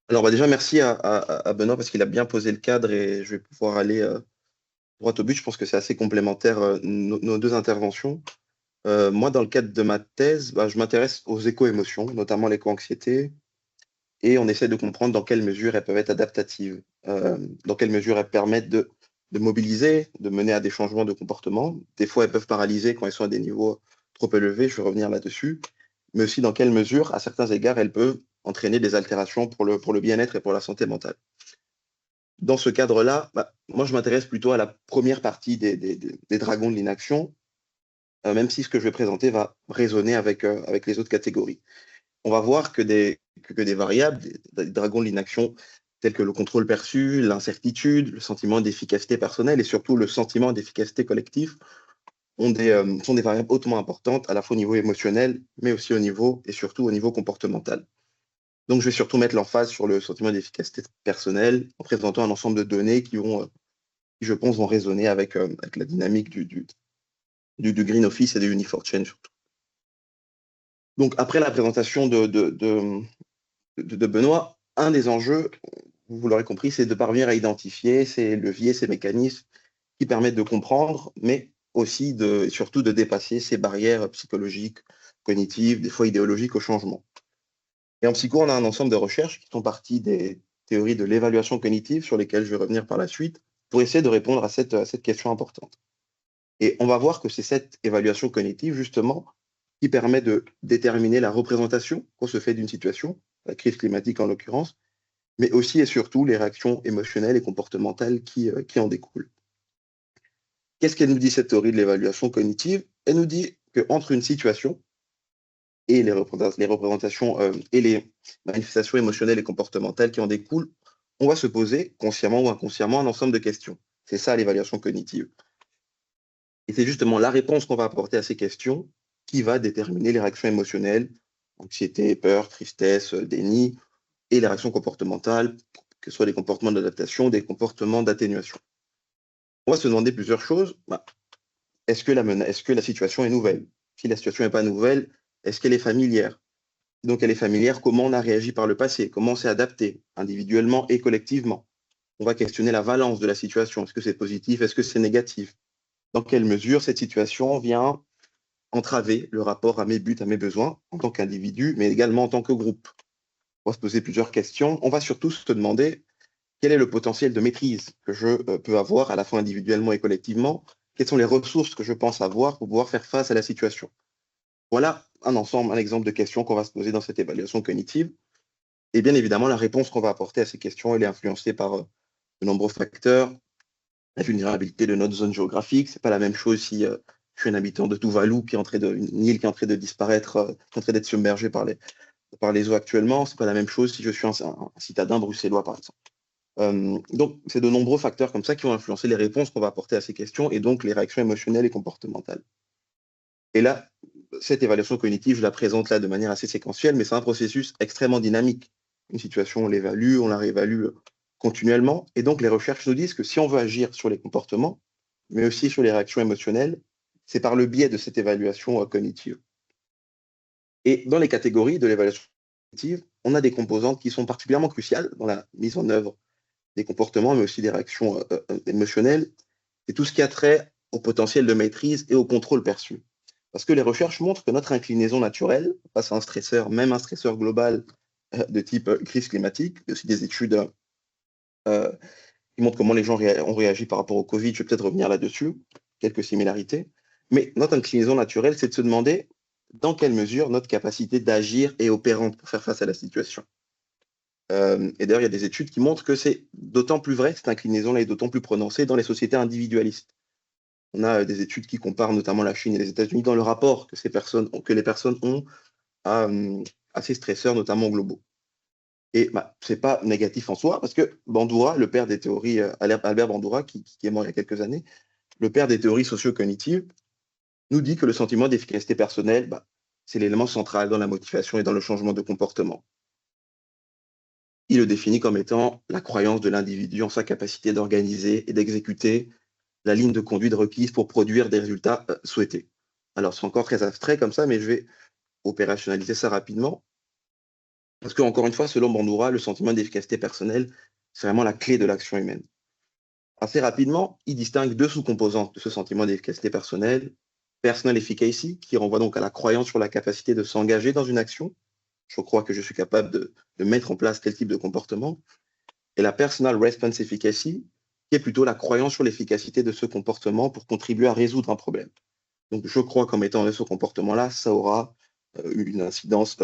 Alors bah, déjà, merci à Benoît parce qu'il a bien posé le cadre et je vais pouvoir aller droit au but. Je pense que c'est assez complémentaire nos deux interventions. Moi, dans le cadre de ma thèse, bah, je m'intéresse aux éco-émotions, notamment l'éco-anxiété, et on essaie de comprendre dans quelle mesure elles peuvent être adaptatives, dans quelle mesure elles permettent de mobiliser, de mener à des changements de comportement. Des fois, elles peuvent paralyser quand elles sont à des niveaux trop élevés, je vais revenir là-dessus, mais aussi dans quelle mesure, à certains égards, elles peuvent entraîner des altérations pour le bien-être et pour la santé mentale. Dans ce cadre-là, bah, moi, je m'intéresse plutôt à la première partie des dragons de l'inaction, même si ce que je vais présenter va résonner avec les autres catégories. On va voir que des variables, des dragons de l'inaction, tels que le contrôle perçu, l'incertitude, le sentiment d'efficacité personnelle et surtout le sentiment d'efficacité collective, sont des variables hautement importantes, à la fois au niveau émotionnel, mais aussi au niveau, et surtout au niveau comportemental. Donc, je vais surtout mettre l'emphase sur le sentiment d'efficacité personnelle, en présentant un ensemble de données qui, je pense, vont résonner avec la dynamique du Green Office et des Uni4Chain surtout. Donc, après la présentation de Benoît, un des enjeux, vous l'aurez compris, c'est de parvenir à identifier ces leviers, ces mécanismes qui permettent de comprendre, mais aussi et surtout de dépasser ces barrières psychologiques, cognitives, des fois idéologiques au changement. Et en psycho, on a un ensemble de recherches qui sont parties des théories de l'évaluation cognitive, sur lesquelles je vais revenir par la suite, pour essayer de répondre à cette question importante. Et on va voir que c'est cette évaluation cognitive, justement, qui permet de déterminer la représentation qu'on se fait d'une situation, la crise climatique en l'occurrence, mais aussi et surtout les réactions émotionnelles et comportementales qui en découlent. Qu'est-ce qu'elle nous dit, cette théorie de l'évaluation cognitive? Elle nous dit qu'entre une situation et les représentations et les manifestations émotionnelles et comportementales qui en découlent, on va se poser, consciemment ou inconsciemment, un ensemble de questions. C'est ça l'évaluation cognitive. Et c'est justement la réponse qu'on va apporter à ces questions qui va déterminer les réactions émotionnelles, anxiété, peur, tristesse, déni, et les réactions comportementales, que ce soit des comportements d'adaptation, des comportements d'atténuation. On va se demander plusieurs choses. Est-ce que la situation est nouvelle? Si la situation n'est pas nouvelle, est-ce qu'elle est familière? Donc, elle est familière, comment on a réagi par le passé? Comment on s'est adapté, individuellement et collectivement? On va questionner la valence de la situation. Est-ce que c'est positif? Est-ce que c'est négatif? Dans quelle mesure cette situation vient entraver le rapport à mes buts, à mes besoins, en tant qu'individu, mais également en tant que groupe? On va se poser plusieurs questions. On va surtout se demander quel est le potentiel de maîtrise que je peux avoir à la fois individuellement et collectivement? Quelles sont les ressources que je pense avoir pour pouvoir faire face à la situation? Voilà un exemple de questions qu'on va se poser dans cette évaluation cognitive. Et bien évidemment, la réponse qu'on va apporter à ces questions, elle est influencée par de nombreux facteurs. La vulnérabilité de notre zone géographique, c'est pas la même chose si je suis un habitant de Tuvalu, une île qui est en train de disparaître, qui est en train d'être submergée par les eaux actuellement. C'est pas la même chose si je suis un citadin bruxellois, par exemple. Donc, c'est de nombreux facteurs comme ça qui vont influencer les réponses qu'on va apporter à ces questions et donc les réactions émotionnelles et comportementales. Et là, cette évaluation cognitive, je la présente là de manière assez séquentielle, mais c'est un processus extrêmement dynamique. Une situation, on l'évalue, on la réévalue continuellement. Et donc, les recherches nous disent que si on veut agir sur les comportements, mais aussi sur les réactions émotionnelles, c'est par le biais de cette évaluation cognitive. Et dans les catégories de l'évaluation cognitive, on a des composantes qui sont particulièrement cruciales dans la mise en œuvre des comportements, mais aussi des réactions émotionnelles. C'est tout ce qui a trait au potentiel de maîtrise et au contrôle perçu. Parce que les recherches montrent que notre inclinaison naturelle face à un stresseur, même un stresseur global de type crise climatique, il y a aussi des études qui montrent comment les gens ont réagi par rapport au Covid, je vais peut-être revenir là-dessus, quelques similarités. Mais notre inclinaison naturelle, c'est de se demander dans quelle mesure notre capacité d'agir est opérante pour faire face à la situation. Et d'ailleurs, il y a des études qui montrent que c'est d'autant plus vrai, cette inclinaison-là est d'autant plus prononcée dans les sociétés individualistes. On a des études qui comparent notamment la Chine et les États-Unis dans le rapport que les personnes ont à ces stresseurs, notamment globaux. Et ce n'est pas négatif en soi, parce que Bandura, le père des théories, Albert Bandura, qui est mort il y a quelques années, le père des théories socio-cognitives, nous dit que le sentiment d'efficacité personnelle, c'est l'élément central dans la motivation et dans le changement de comportement. Il le définit comme étant la croyance de l'individu en sa capacité d'organiser et d'exécuter la ligne de conduite requise pour produire des résultats souhaités. Alors, c'est encore très abstrait comme ça, mais je vais opérationnaliser ça rapidement. Parce que, encore une fois, selon Bandura, le sentiment d'efficacité personnelle, c'est vraiment la clé de l'action humaine. Assez rapidement, il distingue deux sous-composantes de ce sentiment d'efficacité personnelle. Personal efficacy, qui renvoie donc à la croyance sur la capacité de s'engager dans une action. Je crois que je suis capable de mettre en place tel type de comportement. Et la personal response efficacy, qui est plutôt la croyance sur l'efficacité de ce comportement pour contribuer à résoudre un problème. Donc, je crois qu'en mettant ce comportement-là, ça aura une incidence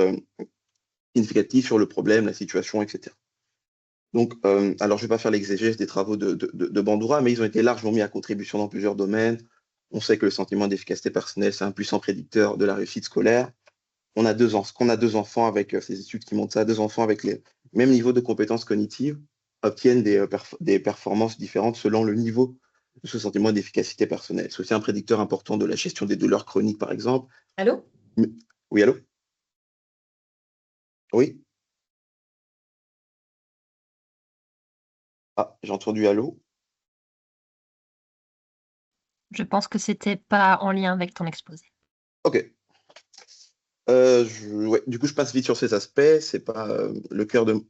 significative sur le problème, la situation, etc. Donc, alors je ne vais pas faire l'exégèse des travaux de Bandura, mais ils ont été largement mis à contribution dans plusieurs domaines. On sait que le sentiment d'efficacité personnelle, c'est un puissant prédicteur de la réussite scolaire. On a deux enfants avec ces études qui montrent ça, deux enfants avec les mêmes niveaux de compétences cognitives obtiennent des performances différentes selon le niveau de ce sentiment d'efficacité personnelle. C'est aussi un prédicteur important de la gestion des douleurs chroniques, par exemple. Allô? Oui, allô? Oui? Ah, j'ai entendu allô? Je pense que c'était pas en lien avec ton exposé. Ok. Du coup, je passe vite sur ces aspects. C'est pas le cœur de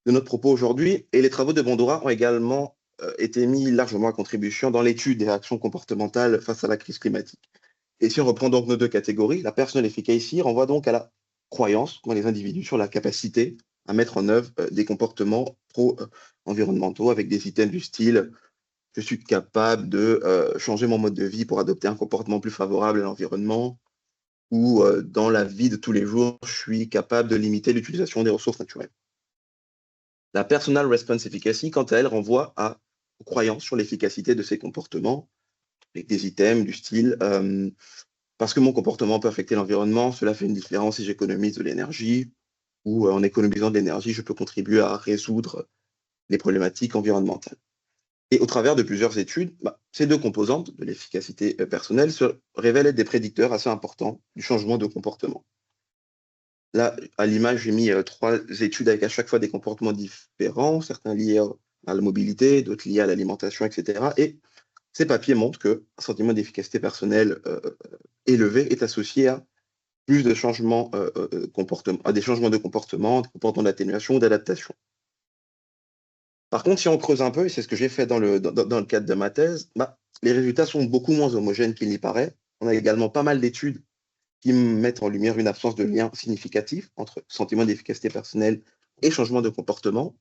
notre propos aujourd'hui. Et les travaux de Bandura ont également été mis largement à contribution dans l'étude des réactions comportementales face à la crise climatique. Et si on reprend donc nos deux catégories, la personal efficacy renvoie donc à la croyance dans les individus sur la capacité à mettre en œuvre des comportements pro-environnementaux avec des items du style « je suis capable de changer mon mode de vie pour adopter un comportement plus favorable à l'environnement » ou dans la vie de tous les jours, je suis capable de limiter l'utilisation des ressources naturelles. La personal response efficacy, quant à elle, renvoie aux croyances sur l'efficacité de ces comportements, avec des items du style parce que mon comportement peut affecter l'environnement, cela fait une différence si j'économise de l'énergie, ou en économisant de l'énergie, je peux contribuer à résoudre les problématiques environnementales. Et au travers de plusieurs études, ces deux composantes de l'efficacité personnelle se révèlent être des prédicteurs assez importants du changement de comportement. Là, à l'image, j'ai mis 3 études avec à chaque fois des comportements différents, certains liés à la mobilité, d'autres liés à l'alimentation, etc. Et ces papiers montrent qu'un sentiment d'efficacité personnelle élevé est associé à plus de changements à des changements de comportement, des comportements d'atténuation ou d'adaptation. Par contre, si on creuse un peu, et c'est ce que j'ai fait dans le cadre de ma thèse, les résultats sont beaucoup moins homogènes qu'il n'y paraît. On a également pas mal d'études qui mettent en lumière une absence de lien significatif entre sentiment d'efficacité personnelle et changement de comportement,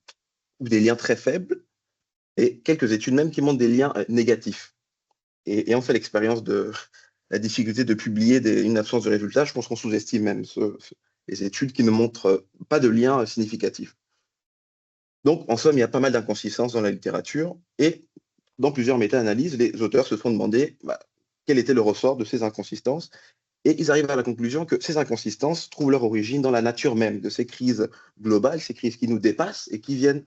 ou des liens très faibles, et quelques études même qui montrent des liens négatifs. Et on fait l'expérience de la difficulté de publier une absence de résultats. Je pense qu'on sous-estime même les études qui ne montrent pas de lien significatif. Donc, en somme, il y a pas mal d'inconsistances dans la littérature, et dans plusieurs méta-analyses, les auteurs se sont demandé quel était le ressort de ces inconsistances, et ils arrivent à la conclusion que ces inconsistances trouvent leur origine dans la nature même de ces crises globales, ces crises qui nous dépassent et qui viennent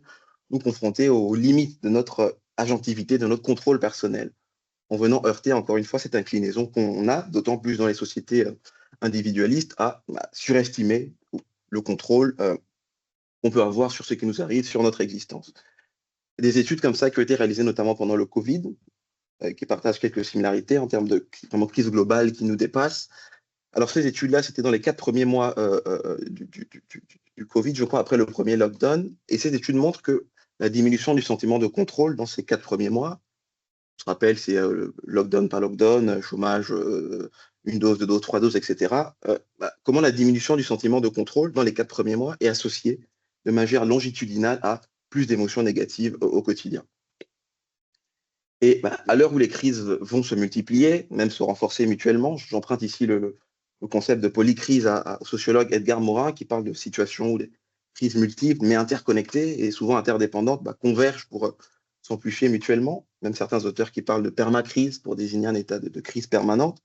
nous confronter aux limites de notre agentivité, de notre contrôle personnel, en venant heurter encore une fois cette inclinaison qu'on a, d'autant plus dans les sociétés individualistes, à surestimer le contrôle qu'on peut avoir sur ce qui nous arrive, sur notre existence. Des études comme ça qui ont été réalisées notamment pendant le Covid, qui partagent quelques similarités en termes de vraiment crise globale qui nous dépasse. Alors ces études-là, c'était dans les 4 premiers mois du Covid, je crois, après le premier lockdown, et ces études montrent que la diminution du sentiment de contrôle dans ces 4 premiers mois, je te rappelle, c'est lockdown par lockdown, chômage, une dose, 2 doses, 3 doses, etc. Comment la diminution du sentiment de contrôle dans les 4 premiers mois est associée de manière longitudinale à plus d'émotions négatives au quotidien. Et à l'heure où les crises vont se multiplier, même se renforcer mutuellement, j'emprunte ici le concept de polycrise au sociologue Edgar Morin, qui parle de situations où les crises multiples mais interconnectées et souvent interdépendantes convergent pour s'amplifier mutuellement. Même certains auteurs qui parlent de permacrise pour désigner un état de crise permanente.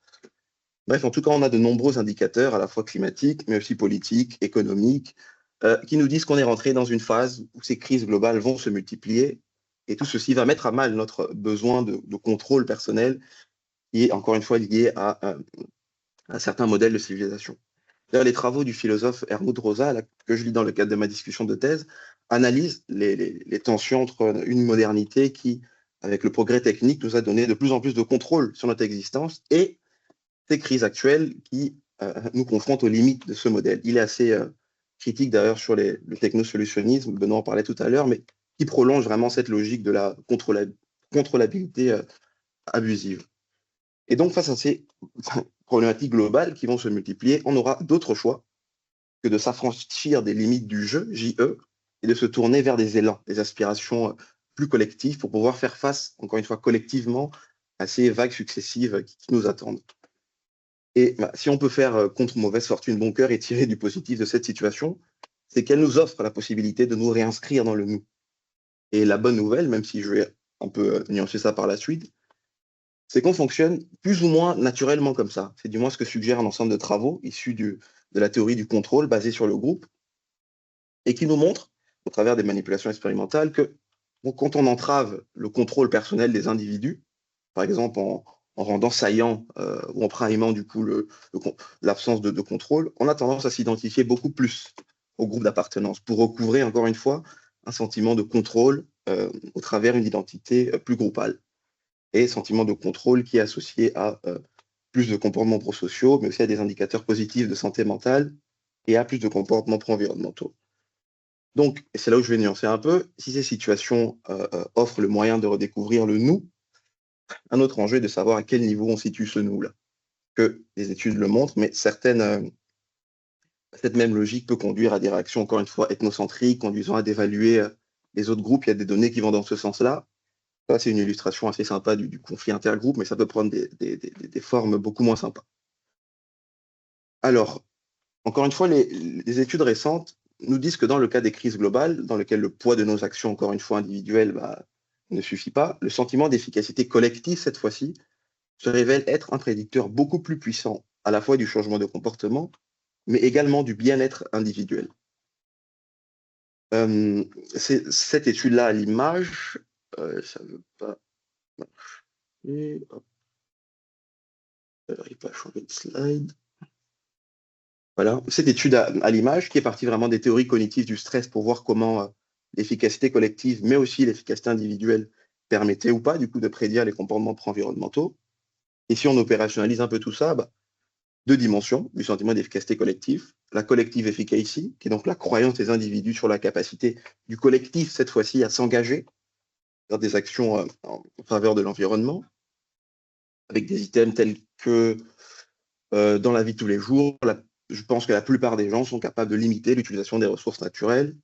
Bref, en tout cas, on a de nombreux indicateurs, à la fois climatiques, mais aussi politiques, économiques, qui nous disent qu'on est rentré dans une phase où ces crises globales vont se multiplier Et tout ceci va mettre à mal notre besoin de contrôle personnel qui est encore une fois lié à certains modèles de civilisation. D'ailleurs, les travaux du philosophe Helmut Rosa, là, que je lis dans le cadre de ma discussion de thèse, analysent les tensions entre une modernité qui, avec le progrès technique, nous a donné de plus en plus de contrôle sur notre existence et ces crises actuelles qui nous confrontent aux limites de ce modèle. Il est assez critique d'ailleurs sur le technosolutionnisme, Benoît en parlait tout à l'heure, mais qui prolonge vraiment cette logique de la contrôlabilité abusive. Et donc, face à ces problématiques globales qui vont se multiplier, on aura d'autres choix que de s'affranchir des limites du jeu, JE, et de se tourner vers des élans, des aspirations plus collectives pour pouvoir faire face, encore une fois, collectivement, à ces vagues successives qui nous attendent. Et si on peut faire contre mauvaise fortune bon cœur et tirer du positif de cette situation, c'est qu'elle nous offre la possibilité de nous réinscrire dans le nous. Et la bonne nouvelle, même si je vais un peu nuancer ça par la suite, c'est qu'on fonctionne plus ou moins naturellement comme ça. C'est du moins ce que suggère un ensemble de travaux issus de la théorie du contrôle basée sur le groupe et qui nous montre, au travers des manipulations expérimentales, que quand on entrave le contrôle personnel des individus, par exemple en rendant saillant ou en primant du coup l'absence de contrôle, on a tendance à s'identifier beaucoup plus au groupe d'appartenance pour recouvrer encore une fois un sentiment de contrôle au travers d'une identité plus groupale. Et sentiment de contrôle qui est associé à plus de comportements prosociaux, mais aussi à des indicateurs positifs de santé mentale et à plus de comportements pro-environnementaux. Donc, et c'est là où je vais nuancer un peu, si ces situations offrent le moyen de redécouvrir le nous, un autre enjeu est de savoir à quel niveau on situe ce nous-là. Que les études le montrent, mais cette même logique peut conduire à des réactions, encore une fois, ethnocentriques, conduisant à dévaluer les autres groupes. Il y a des données qui vont dans ce sens-là. Ça, c'est une illustration assez sympa du conflit intergroupe, mais ça peut prendre des formes beaucoup moins sympas. Alors, encore une fois, les études récentes nous disent que dans le cas des crises globales, dans lesquelles le poids de nos actions, encore une fois individuelles, ne suffit pas, le sentiment d'efficacité collective, cette fois-ci, se révèle être un prédicteur beaucoup plus puissant, à la fois du changement de comportement, mais également du bien-être individuel. Cette étude-là à l'image, ça ne veut pas marcher. Alors, il peut changer de slide. Voilà, cette étude à l'image qui est partie vraiment des théories cognitives du stress pour voir comment l'efficacité collective, mais aussi l'efficacité individuelle permettait ou pas du coup de prédire les comportements pro-environnementaux. Et si on opérationnalise un peu tout ça, deux dimensions du sentiment d'efficacité collective. La collective efficacy, qui est donc la croyance des individus sur la capacité du collectif, cette fois-ci, à s'engager dans des actions en faveur de l'environnement, avec des items tels que dans la vie de tous les jours, je pense que la plupart des gens sont capables de limiter l'utilisation des ressources naturelles,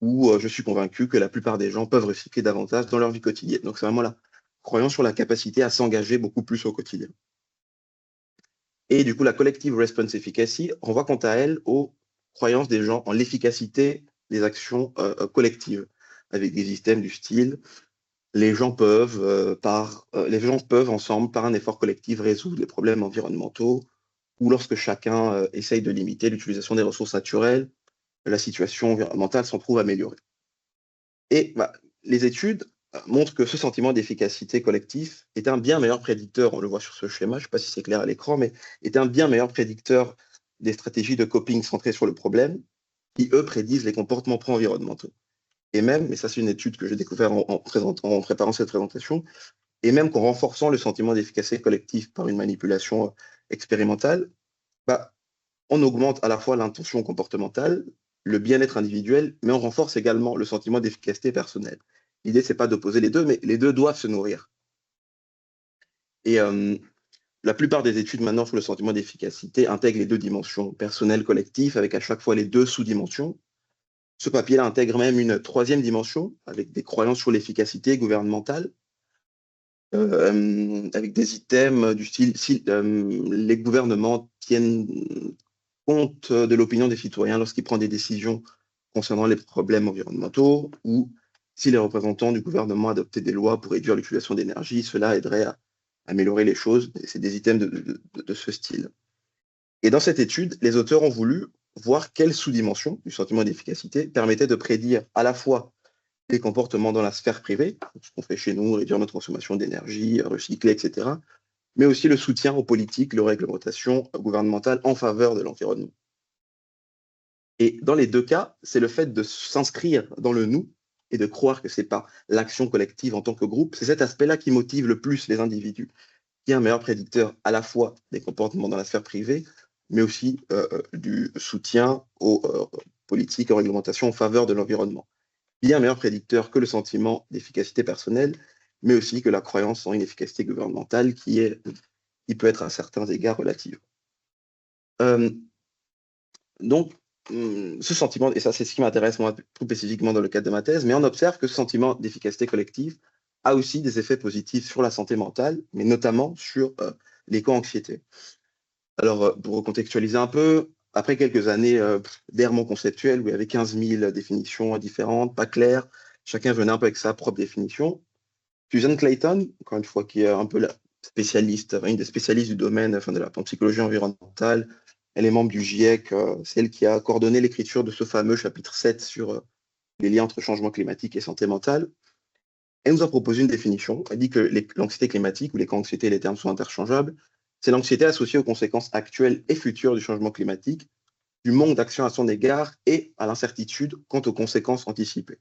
ou je suis convaincu que la plupart des gens peuvent recycler davantage dans leur vie quotidienne. Donc c'est vraiment la croyance sur la capacité à s'engager beaucoup plus au quotidien. Et du coup, la collective response efficacy renvoie quant à elle aux croyances des gens en l'efficacité des actions collectives, avec des systèmes du style les gens peuvent ensemble, par un effort collectif, résoudre les problèmes environnementaux, ou lorsque chacun essaye de limiter l'utilisation des ressources naturelles, la situation environnementale s'en trouve améliorée. Et les études montrent que ce sentiment d'efficacité collective est un bien meilleur prédicteur, on le voit sur ce schéma, je ne sais pas si c'est clair à l'écran, mais est un bien meilleur prédicteur des stratégies de coping centrées sur le problème, qui, eux, prédisent les comportements pro-environnementaux. Et même, et ça c'est une étude que j'ai découvert en préparant cette présentation, et même qu'en renforçant le sentiment d'efficacité collective par une manipulation expérimentale, on augmente à la fois l'intention comportementale, le bien-être individuel, mais on renforce également le sentiment d'efficacité personnelle. L'idée, c'est pas d'opposer les deux, mais les deux doivent se nourrir. Et la plupart des études maintenant sur le sentiment d'efficacité intègrent les deux dimensions, personnelle, collective, avec à chaque fois les deux sous-dimensions. Ce papier-là intègre même une troisième dimension, avec des croyances sur l'efficacité gouvernementale, avec des items du style si les gouvernements tiennent compte de l'opinion des citoyens lorsqu'ils prennent des décisions concernant les problèmes environnementaux, ou si les représentants du gouvernement adoptaient des lois pour réduire l'utilisation d'énergie, cela aiderait à améliorer les choses. C'est des items de ce style. Et dans cette étude, les auteurs ont voulu voir quelle sous-dimension du sentiment d'efficacité permettait de prédire à la fois des comportements dans la sphère privée, ce qu'on fait chez nous, réduire notre consommation d'énergie, recycler, etc., mais aussi le soutien aux politiques, aux réglementations gouvernementales en faveur de l'environnement. Et dans les deux cas, c'est le fait de s'inscrire dans le nous et de croire que ce n'est pas l'action collective en tant que groupe, c'est cet aspect-là qui motive le plus les individus, qui est un meilleur prédicteur à la fois des comportements dans la sphère privée, mais aussi du soutien aux politiques, aux réglementations en faveur de l'environnement. Bien meilleur prédicteur que le sentiment d'efficacité personnelle, mais aussi que la croyance en une efficacité gouvernementale qui peut être à certains égards relative. Donc, ce sentiment, et ça c'est ce qui m'intéresse moi plus spécifiquement dans le cadre de ma thèse, mais on observe que ce sentiment d'efficacité collective a aussi des effets positifs sur la santé mentale, mais notamment sur l'éco-anxiété. Alors, pour recontextualiser un peu, après quelques années d'errements conceptuels où il y avait 15 000 définitions différentes, pas claires, chacun venait un peu avec sa propre définition, Susan Clayton, encore une fois, qui est un peu une des spécialistes du domaine de la psychologie environnementale, elle est membre du GIEC, c'est elle qui a coordonné l'écriture de ce fameux chapitre 7 sur les liens entre changement climatique et santé mentale. Elle nous a proposé une définition. Elle dit que l'anxiété climatique, ou l'éco-anxiété, les termes sont interchangeables, c'est l'anxiété associée aux conséquences actuelles et futures du changement climatique, du manque d'action à son égard et à l'incertitude quant aux conséquences anticipées.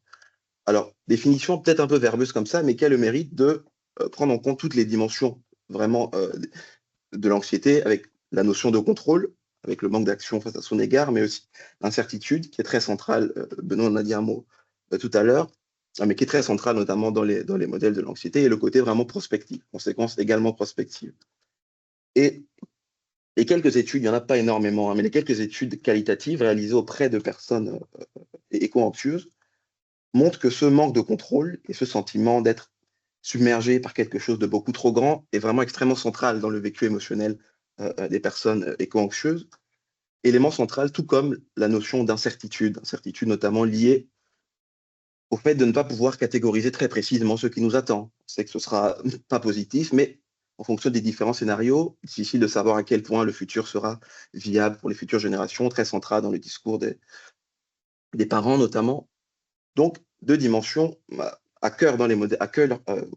Alors, définition peut-être un peu verbeuse comme ça, mais qui a le mérite de prendre en compte toutes les dimensions vraiment de l'anxiété, avec la notion de contrôle, avec le manque d'action face à son égard, mais aussi l'incertitude, qui est très centrale, Benoît en a dit un mot tout à l'heure, mais qui est très centrale notamment dans les modèles de l'anxiété, et le côté vraiment prospectif, conséquences également prospectives. Et les quelques études, il n'y en a pas énormément, hein, mais les quelques études qualitatives réalisées auprès de personnes éco-anxieuses montrent que ce manque de contrôle et ce sentiment d'être submergé par quelque chose de beaucoup trop grand est vraiment extrêmement central dans le vécu émotionnel des personnes éco-anxieuses. Élément central, tout comme la notion d'incertitude, incertitude notamment liée au fait de ne pas pouvoir catégoriser très précisément ce qui nous attend. C'est que ce ne sera pas positif, mais en fonction des différents scénarios, difficile de savoir à quel point le futur sera viable pour les futures générations, très central dans le discours des parents notamment. Donc, deux dimensions à cœur dans les modèles,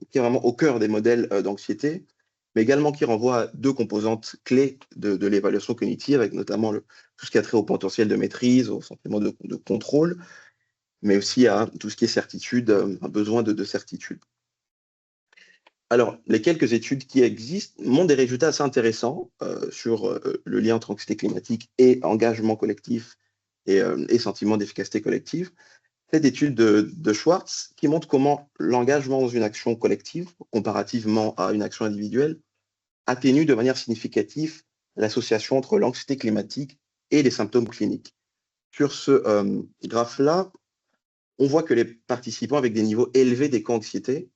qui est vraiment au cœur des modèles d'anxiété, mais également qui renvoient à deux composantes clés de l'évaluation cognitive, avec notamment tout ce qui a trait au potentiel de maîtrise, au sentiment de contrôle, mais aussi à tout ce qui est certitude, un besoin de certitude. Alors, les quelques études qui existent montrent des résultats assez intéressants sur le lien entre anxiété climatique et engagement collectif et sentiment d'efficacité collective. Cette étude de Schwartz qui montre comment l'engagement dans une action collective, comparativement à une action individuelle, atténue de manière significative l'association entre l'anxiété climatique et les symptômes cliniques. Sur ce graphe-là, on voit que les participants avec des niveaux élevés d'éco-anxiété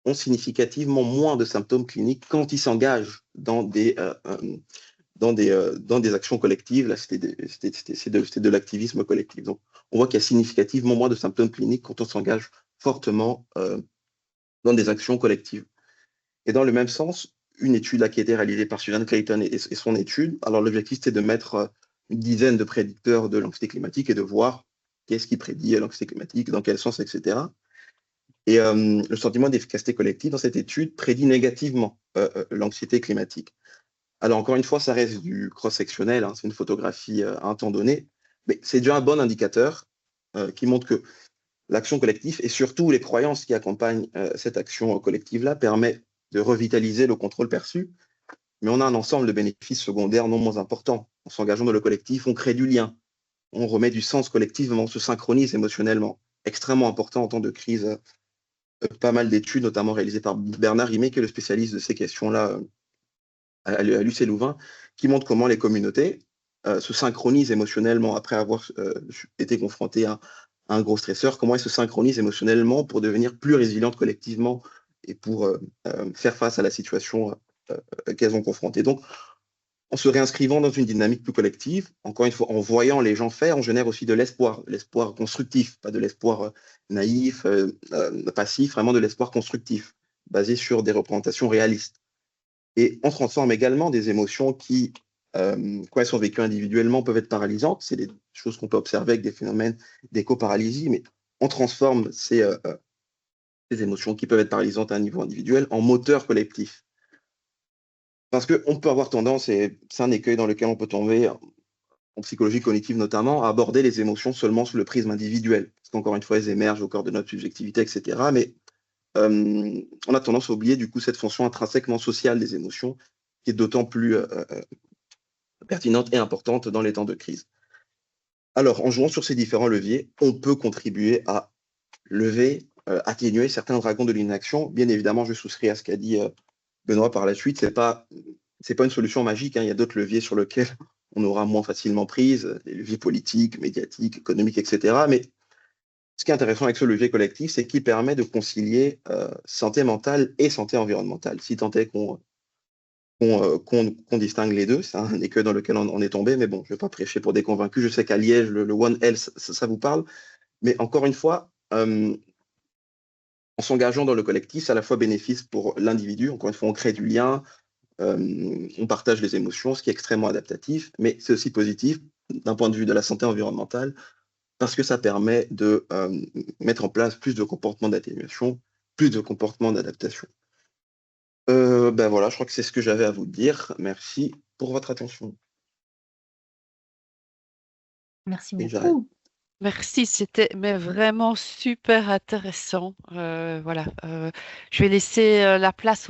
ont significativement moins de symptômes cliniques quand ils s'engagent dans des actions collectives. Là, c'était de l'activisme collectif. Donc, on voit qu'il y a significativement moins de symptômes cliniques quand on s'engage fortement dans des actions collectives. Et dans le même sens, une étude qui a été réalisée par Susan Clayton et son étude, alors l'objectif, c'était de mettre une dizaine de prédicteurs de l'anxiété climatique et de voir qu'est-ce qui prédit l'anxiété climatique, dans quel sens, etc. Et le sentiment d'efficacité collective dans cette étude prédit négativement l'anxiété climatique. Alors encore une fois, ça reste du cross-sectionnel, hein, c'est une photographie à un temps donné, mais c'est déjà un bon indicateur qui montre que l'action collective et surtout les croyances qui accompagnent cette action collective-là permet de revitaliser le contrôle perçu, mais on a un ensemble de bénéfices secondaires non moins importants. En s'engageant dans le collectif, on crée du lien, on remet du sens collectivement, on se synchronise émotionnellement, extrêmement important en temps de crise. Pas mal d'études, notamment réalisées par Bernard Rimet, qui est le spécialiste de ces questions-là à l'UC Louvain, qui montrent comment les communautés se synchronisent émotionnellement après avoir été confrontées à un gros stresseur, comment elles se synchronisent émotionnellement pour devenir plus résilientes collectivement et pour faire face à la situation qu'elles ont confrontée. Donc, en se réinscrivant dans une dynamique plus collective, encore une fois, en voyant les gens faire, on génère aussi de l'espoir constructif, pas de l'espoir naïf, passif, vraiment de l'espoir constructif, basé sur des représentations réalistes. Et on transforme également des émotions qui, quand elles sont vécues individuellement, peuvent être paralysantes. C'est des choses qu'on peut observer avec des phénomènes d'éco-paralysie, mais on transforme ces émotions qui peuvent être paralysantes à un niveau individuel en moteurs collectifs. Parce qu'on peut avoir tendance, et c'est un écueil dans lequel on peut tomber, en psychologie cognitive notamment, à aborder les émotions seulement sous le prisme individuel. Parce qu'encore une fois, elles émergent au cœur de notre subjectivité, etc. Mais on a tendance à oublier du coup cette fonction intrinsèquement sociale des émotions, qui est d'autant plus pertinente et importante dans les temps de crise. Alors, en jouant sur ces différents leviers, on peut contribuer à lever, atténuer certains dragons de l'inaction. Bien évidemment, je souscris à ce qu'a dit Benoît par la suite. C'est pas une solution magique, hein. Il y a d'autres leviers sur lesquels on aura moins facilement prise, les leviers politiques, médiatiques, économiques, etc. Mais ce qui est intéressant avec ce levier collectif, c'est qu'il permet de concilier santé mentale et santé environnementale. Si tant est qu'on distingue les deux, c'est un écueil dans lequel on est tombé, mais bon, je ne vais pas prêcher pour des convaincus. Je sais qu'à Liège, le One Health, ça vous parle. Mais encore une fois, en s'engageant dans le collectif, c'est à la fois bénéfice pour l'individu. Encore une fois, on crée du lien, on partage les émotions, ce qui est extrêmement adaptatif, mais c'est aussi positif d'un point de vue de la santé environnementale, parce que ça permet de mettre en place plus de comportements d'atténuation, plus de comportements d'adaptation. Ben voilà, je crois que c'est ce que j'avais à vous dire. Merci pour votre attention. Merci Et j'arrête. beaucoup. Merci, c'était mais vraiment super intéressant. Voilà, je vais laisser la place aux